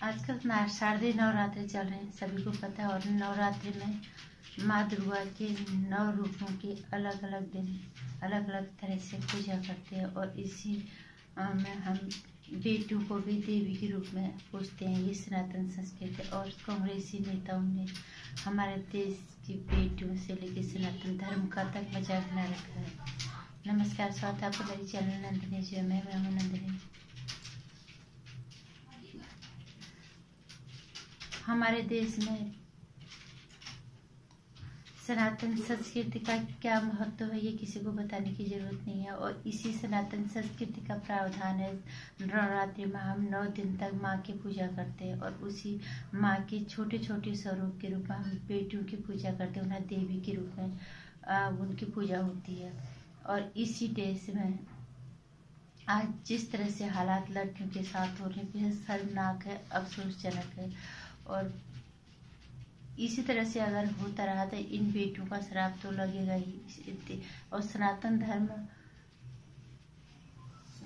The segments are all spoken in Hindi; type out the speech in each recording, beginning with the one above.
आजकल शारदीय नवरात्रि चल रहे हैं, सभी को पता है। और नवरात्रि में माँ दुर्गा के 9 रूपों की अलग अलग दिन अलग अलग तरह से पूजा करते हैं। और इसी में हम बेटियों को भी देवी के रूप में पूजते हैं। ये सनातन संस्कृति और कांग्रेसी नेताओं ने हमारे देश की बेटियों से लेकर सनातन धर्म का तक मजाक बना रखा है। नमस्कार, स्वागत है आपका मेरे चैनल नंदिनी जी में। मैं हूँ नंदिनी। हमारे देश में सनातन संस्कृति का क्या महत्व है ये किसी को बताने की जरूरत नहीं है। और इसी सनातन संस्कृति का प्रावधान है नवरात्रि में हम 9 दिन तक माँ की पूजा करते हैं। और उसी माँ के छोटे छोटे स्वरूप के रूप में हम बेटियों की पूजा करते हैं, उन्हें देवी के रूप में उनकी पूजा होती है। और इसी देश में आज जिस तरह से हालात लड़कियों के साथ हो रहे हैं, बेहद शर्मनाक है, अफसोसजनक है। और इसी तरह से अगर होता रहा तो इन बेटियों का श्राप तो लगेगा ही। और सनातन धर्म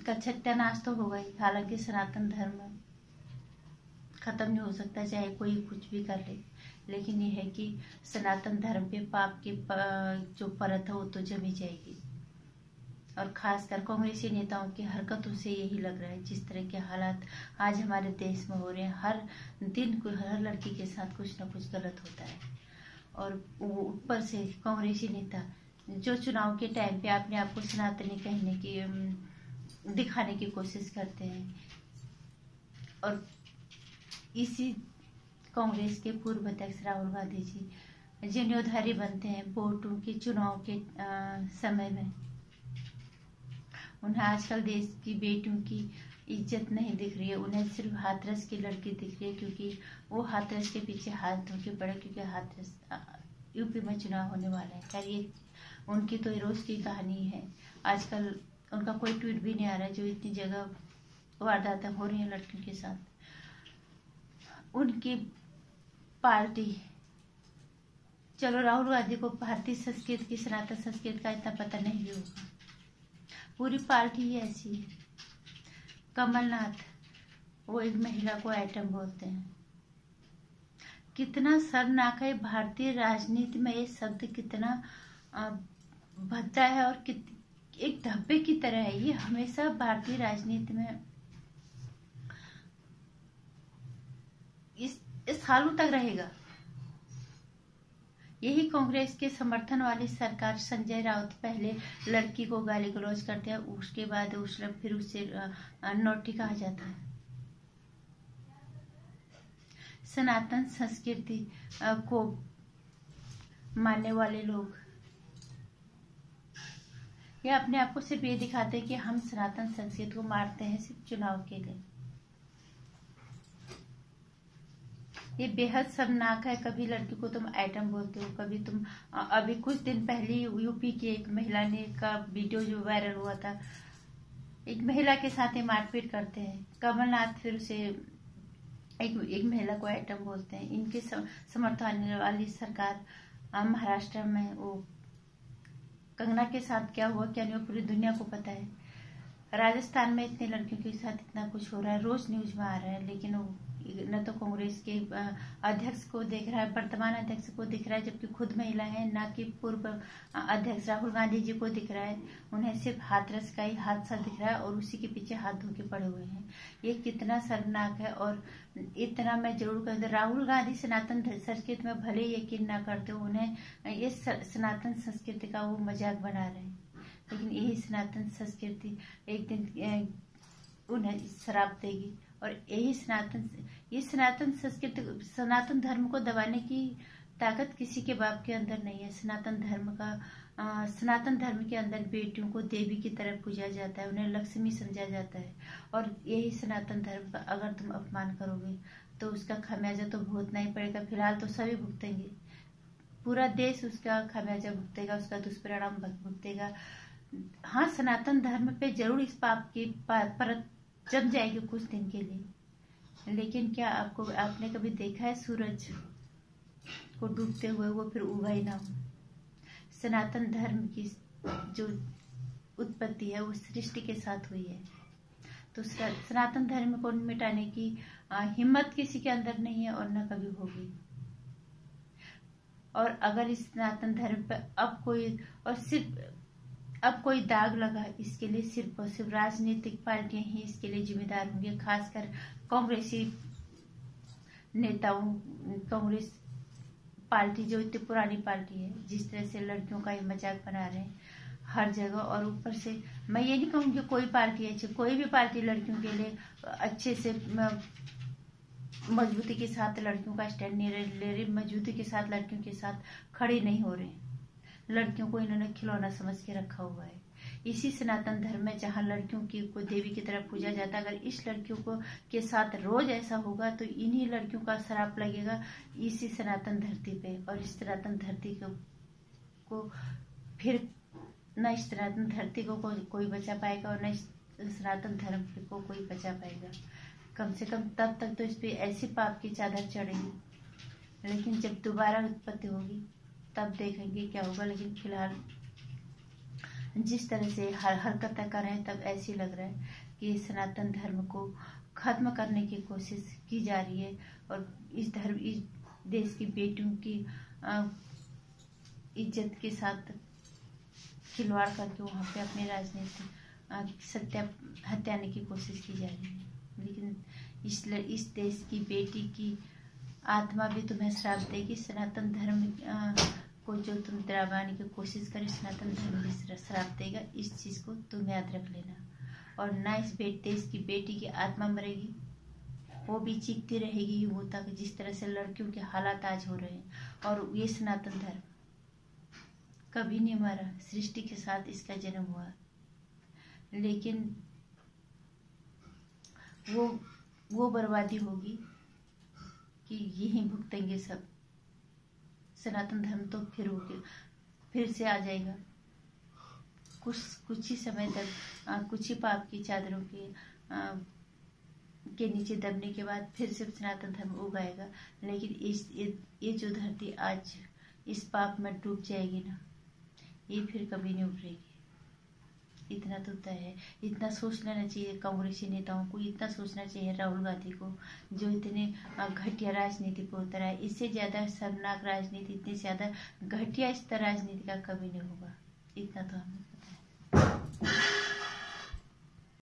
का सत्यानाश तो होगा ही। हालांकि सनातन धर्म खत्म नहीं हो सकता, चाहे कोई कुछ भी कर ले। लेकिन यह है कि सनातन धर्म पे पाप की जो परत है वो तो जमी जाएगी। और खासकर कांग्रेसी नेताओं की हरकतों से यही लग रहा है। जिस तरह के हालात आज हमारे देश में हो रहे हैं, हर दिन हर लड़की के साथ कुछ ना कुछ गलत होता है। और वो ऊपर से कांग्रेसी नेता जो चुनाव के टाइम पे अपने आप को सनातनी कहने की दिखाने की कोशिश करते हैं। और इसी कांग्रेस के पूर्व अध्यक्ष राहुल गांधी जी जिम्मेदारी बनते हैं वोटों के चुनाव के समय में। उन्हें आजकल देश की बेटियों की इज्जत नहीं दिख रही है, उन्हें सिर्फ हाथरस की लड़की दिख रही है। क्योंकि वो हाथरस के पीछे हाथ धोके पड़े, क्योंकि हाथरस यूपी में चुनाव होने वाला है। खैर ये उनकी तो रोज की कहानी है। आजकल उनका कोई ट्वीट भी नहीं आ रहा है, जो इतनी जगह वारदातें हो रही हैं लड़कियों के साथ। उनकी पार्टी, चलो राहुल गांधी को भारतीय संस्कृति की सनातन संस्कृति का इतना पता नहीं भी होगा, पूरी पार्टी ही ऐसी है। कमलनाथ वो एक महिला को आइटम बोलते हैं। कितना शर्मनाक है। भारतीय राजनीति में ये शब्द कितना भद्दा है और एक धब्बे की तरह है। ये हमेशा भारतीय राजनीति में इस सालों तक रहेगा। यही कांग्रेस के समर्थन वाली सरकार संजय राउत पहले लड़की को गाली गलौज करते हैं, उसके बाद फिर उससे नौटी कहा जाता है। सनातन संस्कृति को मानने वाले लोग ये अपने आप को सिर्फ ये दिखाते हैं कि हम सनातन संस्कृति को मारते हैं सिर्फ चुनाव के लिए। ये बेहद शर्मनाक है। कभी लड़की को तुम आइटम बोलते हो, कभी तुम अभी कुछ दिन पहले यूपी की एक महिला ने का वीडियो जो वायरल हुआ था, एक महिला के साथ ही मारपीट करते हैं। कमलनाथ फिर उसे एक महिला को आइटम बोलते हैं। इनके समर्थन वाली सरकार महाराष्ट्र में वो कंगना के साथ क्या हुआ क्या नहीं, पूरी दुनिया को पता है। राजस्थान में इतने लड़कियों के साथ इतना कुछ हो रहा है, रोज न्यूज में आ रहा है। लेकिन वो न तो कांग्रेस के अध्यक्ष को देख रहा है, वर्तमान अध्यक्ष को दिख रहा है, जबकि खुद महिला है, ना कि पूर्व अध्यक्ष राहुल गांधी जी को दिख रहा है। उन्हें सिर्फ हाथरस का ही हादसा दिख रहा है और उसी के पीछे हाथ धो के पड़े हुए हैं। ये कितना शर्मनाक है। और इतना मैं जरूर कहूँ, राहुल गांधी सनातन संस्कृति में भले यकीन ना करते, उन्हें ये सनातन संस्कृति का वो मजाक बना रहे हैं। लेकिन यही सनातन संस्कृति एक दिन उन्हें श्राप देगी। और यही सनातन संस्कृति, सनातन धर्म को दबाने की ताकत किसी के बाप के अंदर नहीं है। सनातन धर्म के अंदर बेटियों को देवी की तरह पूजा जाता है, उन्हें लक्ष्मी समझा जाता है। और यही सनातन धर्म का अगर तुम अपमान करोगे तो उसका खामियाजा तो भुगतना ही पड़ेगा। फिलहाल तो सभी भुगतेंगे, पूरा देश उसका खामियाजा भुगतेगा, उसका दुष्परिणाम भुगतेगा। हाँ, सनातन धर्म पे जरूर इस पाप की परत जम जाएगी कुछ दिन के लिए। लेकिन क्या आपने कभी देखा है सूरज को डूबते हुए वो फिर उगा ही ना हो? सनातन धर्म की जो उत्पत्ति है वो सृष्टि के साथ हुई है। तो सनातन धर्म को मिटाने की हिम्मत किसी के अंदर नहीं है और न कभी होगी। और अगर इस सनातन धर्म पर अब कोई दाग लगा, इसके लिए सिर्फ और सिर्फ राजनीतिक पार्टियां ही इसके लिए जिम्मेदार होंगी, खासकर कांग्रेसी नेताओं। कांग्रेस पार्टी जो इतनी पुरानी पार्टी है, जिस तरह से लड़कियों का ये मजाक बना रहे हैं हर जगह। और ऊपर से मैं ये नहीं कहूँगी कोई पार्टी अच्छी, कोई भी पार्टी लड़कियों के लिए अच्छे से मजबूती के साथ लड़कियों का स्टैंड नहीं ले रही, मजबूती के साथ लड़कियों के साथ खड़े नहीं हो रहे। लड़कियों को इन्होंने खिलौना समझ के रखा हुआ है। इसी सनातन धर्म में जहाँ लड़कियों की को देवी की तरह पूजा जाता है, अगर इस लड़कियों को के साथ रोज ऐसा होगा तो इन्हीं लड़कियों का श्राप लगेगा इसी सनातन धरती पे। और इस सनातन धरती को फिर न इस सनातन धरती को कोई बचा पाएगा और न इस सनातन धर्म को कोई बचा पाएगा। कम से कम तब तक तो इस पे ऐसी पाप की चादर चढ़ेगी, लेकिन जब दोबारा उत्पत्ति होगी तब देखेंगे क्या होगा। लेकिन फिलहाल जिस तरह से हरकतें कर रहे हैं, तब ऐसी लग रहा है कि सनातन धर्म को खत्म करने की कोशिश की जा रही है। और इस देश की बेटियों की इज्जत के साथ खिलवाड़ करके वहाँ पे अपनी राजनीति हत्याने की कोशिश की जा रही है। लेकिन इस देश की बेटी की आत्मा भी तुम्हें श्राप देगी। सनातन धर्म को जो तुम दबाने की कोशिश करें, सनातन धर्म भी श्राप देगा। इस चीज को तुम याद रख लेना। और ना इस देश की बेटी की आत्मा मरेगी, वो भी चीखती रहेगी यूं तक जिस तरह से लड़कियों के हालात आज हो रहे हैं। और ये सनातन धर्म कभी नहीं मरा, सृष्टि के साथ इसका जन्म हुआ, लेकिन वो बर्बादी होगी कि यही भुगतेंगे सब। सनातन धर्म तो फिर से आ जाएगा कुछ ही समय तक, कुछ ही पाप की चादरों के नीचे दबने के बाद फिर से सनातन धर्म उगाएगा। लेकिन ये जो धरती आज इस पाप में डूब जाएगी ना, ये फिर कभी नहीं उभरेगी। इतना तो तय है। इतना सोच लेना चाहिए कांग्रेसी नेताओं को, इतना सोचना चाहिए राहुल गांधी को, जो इतने घटिया राजनीति पे उतर है। इससे ज्यादा शर्मनाक राजनीति, इतनी ज्यादा घटिया स्तर राजनीति का कभी नहीं होगा। इतना तो हमें पता है।